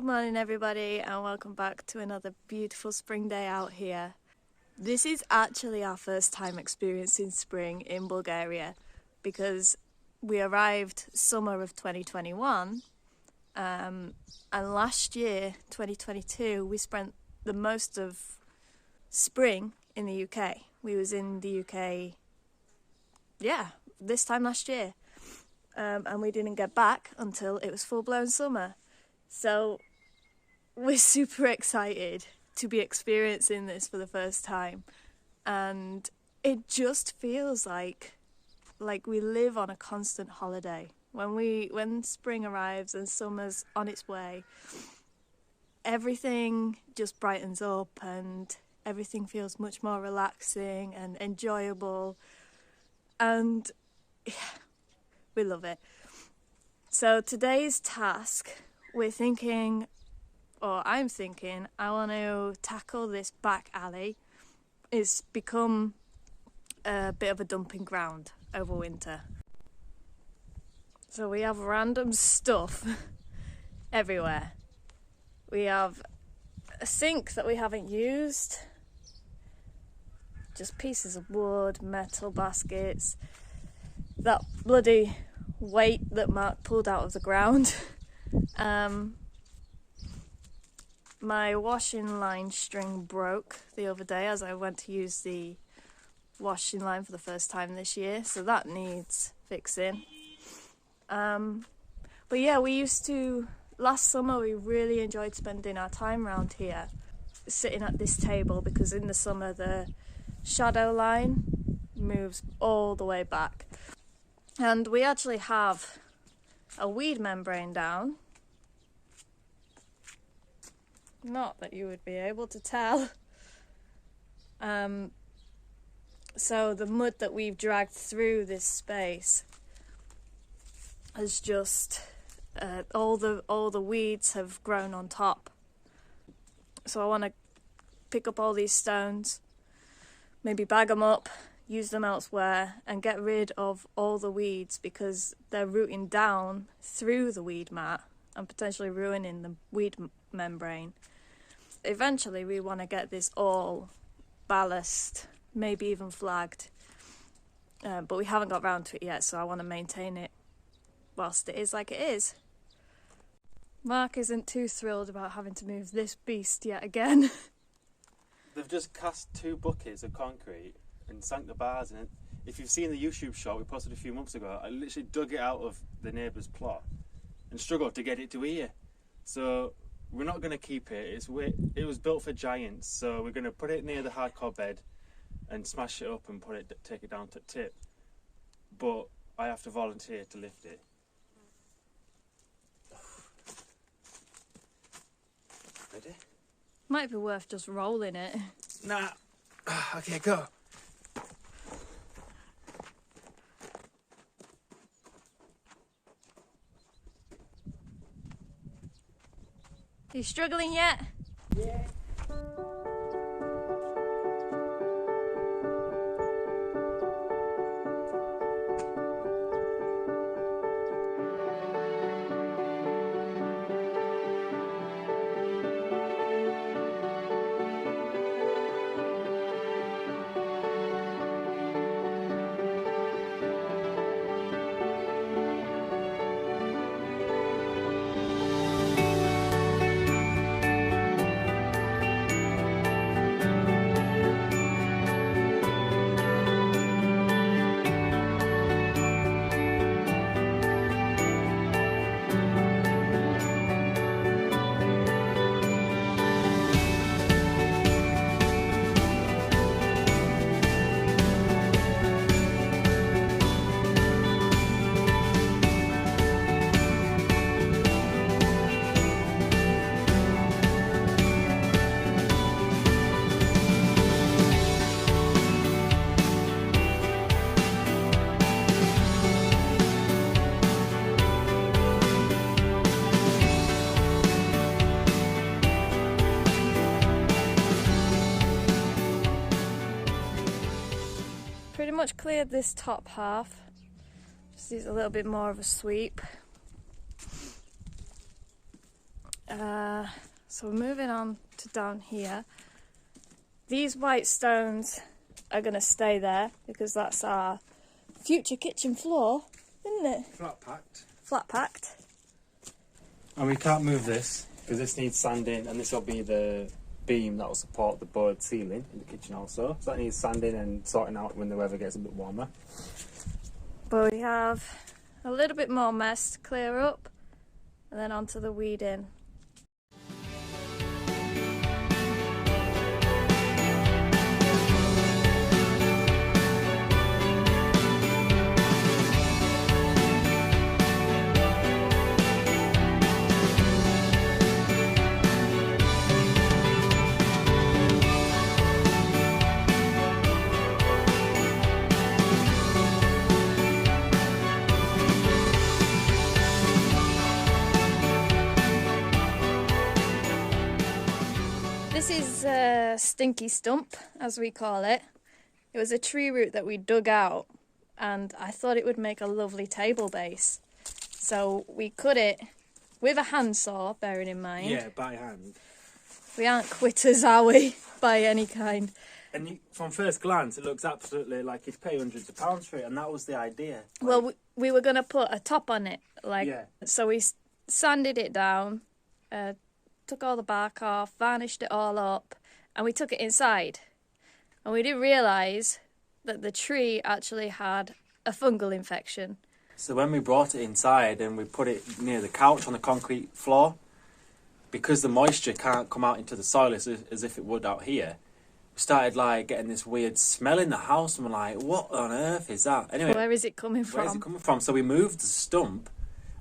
Good morning everybody, and welcome back to another beautiful spring day out here. This is actually our first time experiencing spring in Bulgaria because we arrived summer of 2021 and last year, 2022, we spent the most of spring in the UK. We was in the UK, this time last year, and we didn't get back until it was full-blown summer. So we're super excited to be experiencing this for the first time, and it just feels like we live on a constant holiday. When spring arrives and summer's on its way, everything just brightens up and everything feels much more relaxing and enjoyable, and we love it. So today's task, I'm thinking I want to tackle this back alley. It's become a bit of a dumping ground over winter. So we have random stuff everywhere. We have a sink that we haven't used, just pieces of wood, metal baskets, that bloody weight that Mark pulled out of the ground. My washing line string broke the other day as I went to use the washing line for the first time this year, so that needs fixing. But yeah, last summer we really enjoyed spending our time around here, sitting at this table, because in the summer the shadow line moves all the way back. And we actually have a weed membrane down. Not that you would be able to tell. So the mud that we've dragged through this space has just all the weeds have grown on top. So I want to pick up all these stones, maybe bag them up, use them elsewhere, and get rid of all the weeds because they're rooting down through the weed mat and potentially ruining the weed membrane. Eventually we want to get this all ballast, maybe even flagged, but we haven't got round to it yet, so I want to maintain it whilst it is like it is. Mark isn't too thrilled about having to move this beast yet again. They've just cast 2 buckets of concrete and sank the bars in it. If you've seen the YouTube shot we posted a few months ago, I literally dug it out of the neighbour's plot and struggled to get it to here. So we're not going to keep it. It was built for giants, so we're going to put it near the hardcore bed and smash it up and take it down to tip. But I have to volunteer to lift it. Ready? Might be worth just rolling it. Nah. Okay, go. Are you struggling yet? Yeah. much cleared this top half. Just needs a little bit more of a sweep. So we're moving on to down here. These white stones are going to stay there because that's our future kitchen floor, isn't it? Flat packed. Flat packed. And we can't move this because this needs sanding, and this will be the beam that will support the board ceiling in the kitchen also. So that needs sanding and sorting out when the weather gets a bit warmer. But we have a little bit more mess to clear up, and then onto the weeding. This is a stinky stump, as we call it. It was a tree root that we dug out, and I thought it would make a lovely table base. So we cut it with a handsaw, bearing in mind. Yeah, by hand. We aren't quitters, are we? By any kind. And from first glance, it looks absolutely like you'd pay hundreds of pounds for it, and that was the idea. Well, we were going to put a top on it, Yeah. So we sanded it down, took all the bark off, varnished it all up, and we took it inside. And we didn't realise that the tree actually had a fungal infection. So when we brought it inside and we put it near the couch on the concrete floor, because the moisture can't come out into the soil as if it would out here, we started like getting this weird smell in the house, and we're like, what on earth is that? Anyway, Where is it coming from? where's it coming from? So we moved the stump,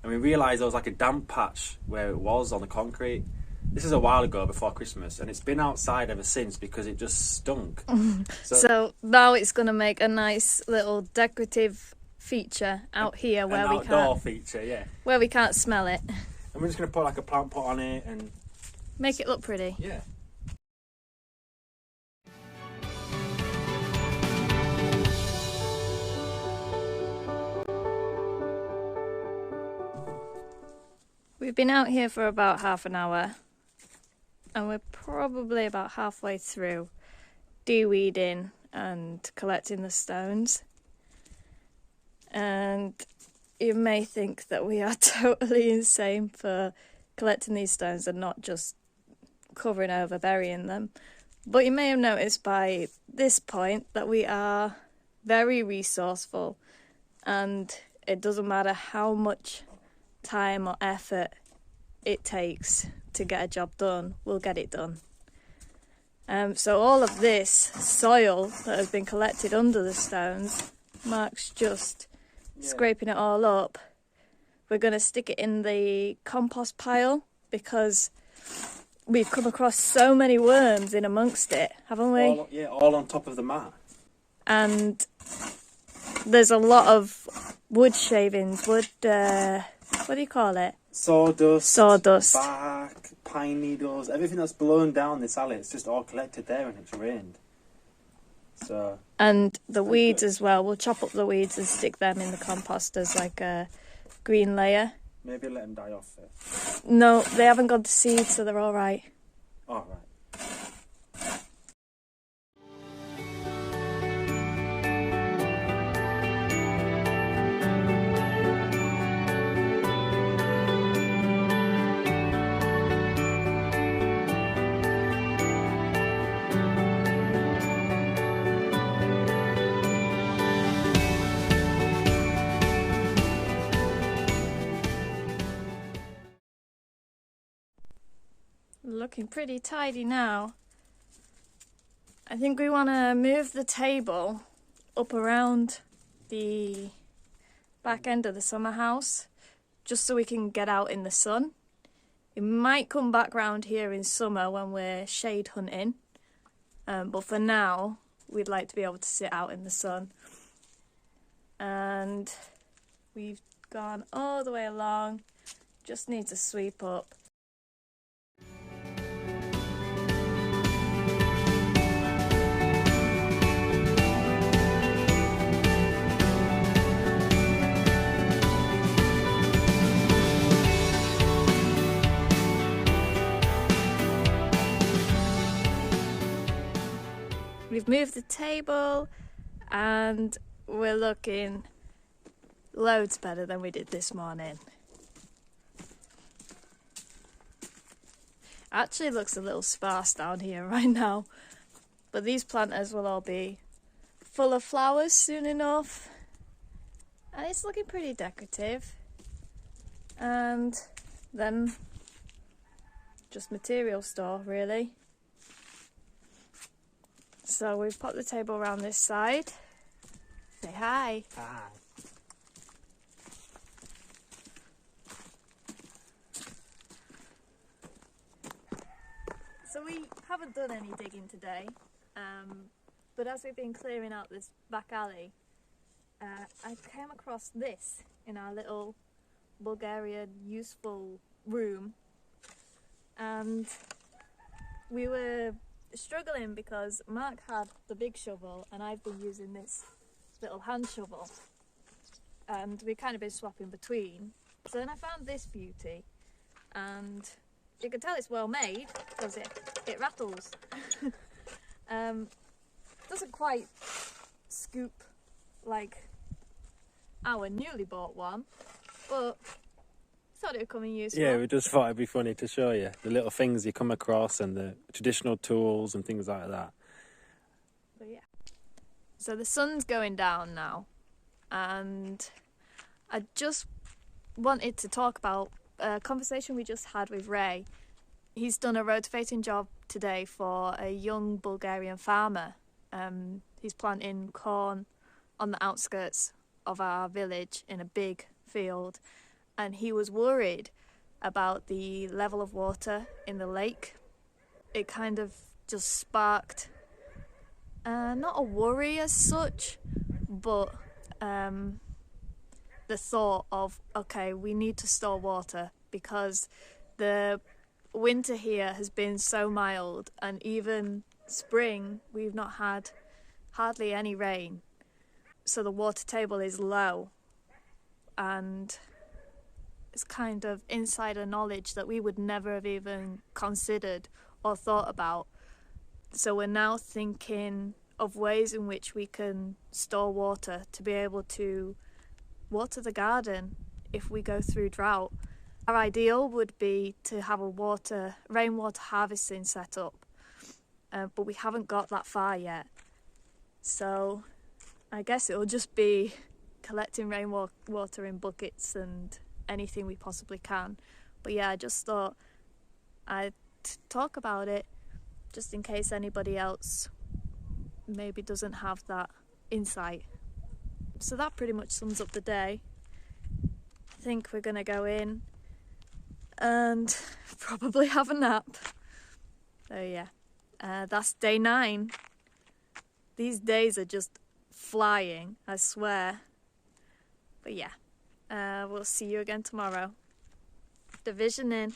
and we realised there was like a damp patch where it was on the concrete. This is a while ago, before Christmas, and it's been outside ever since because it just stunk. So now it's going to make a nice little decorative feature out here where an outdoor feature, yeah. where we can't smell it. And we're just going to put like a plant pot on it and Make it look pretty. yeah. We've been out here for about half an hour, and we're probably about halfway through de-weeding and collecting the stones. And you may think that we are totally insane for collecting these stones and not just covering over, burying them. But you may have noticed by this point that we are very resourceful, and it doesn't matter how much time or effort it takes to get a job done, we'll get it done. So all of this soil that has been collected under the stones, Mark's just scraping it all up. We're going to stick it in the compost pile because we've come across so many worms in amongst it, haven't we? All on top of the mat. And there's a lot of wood shavings, what do you call it? Sawdust, bark, pine needles, everything that's blown down this alley, it's just all collected there when it's rained. So. And the weeds as well. We'll chop up the weeds and stick them in the compost as like a green layer. Maybe let them die off first. No, they haven't got the seed, so they're all right. All right. Looking pretty tidy now. I think we want to move the table up around the back end of the summer house just so we can get out in the sun. It might come back round here in summer when we're shade hunting, but for now we'd like to be able to sit out in the sun. And we've gone all the way along, just need to sweep up. We've moved the table and we're looking loads better than we did this morning. Actually looks a little sparse down here right now, but these planters will all be full of flowers soon enough, and it's looking pretty decorative. And then just material store really. So we've put the table around this side. Say hi. Hi. So we haven't done any digging today, but as we've been clearing out this back alley, I came across this in our little Bulgarian useful room, and we were struggling because Mark had the big shovel and I've been using this little hand shovel, and we kind of been swapping between. So then I found this beauty, and you can tell it's well made because it rattles. Doesn't quite scoop like our newly bought one, but thought it would come in useful. Yeah, we just thought it'd be funny to show you the little things you come across and the traditional tools and things like that. But yeah. So the sun's going down now, and I just wanted to talk about a conversation we just had with Ray. He's done a rotating job today for a young Bulgarian farmer. He's planting corn on the outskirts of our village in a big field, and he was worried about the level of water in the lake. It kind of just sparked not a worry as such, but the thought of, okay, we need to store water because the winter here has been so mild, and even spring we've not had hardly any rain, so the water table is low, and it's kind of insider knowledge that we would never have even considered or thought about. So we're now thinking of ways in which we can store water to be able to water the garden if we go through drought. Our ideal would be to have a rainwater harvesting set up, but we haven't got that far yet. So I guess it'll just be collecting rainwater in buckets and anything we possibly can. But yeah, I just thought I'd talk about it just in case anybody else maybe doesn't have that insight. So that pretty much sums up the day. I think we're gonna go in and probably have a nap. So yeah, that's day 9. These days are just flying, I swear. But yeah, we'll see you again tomorrow. Division in.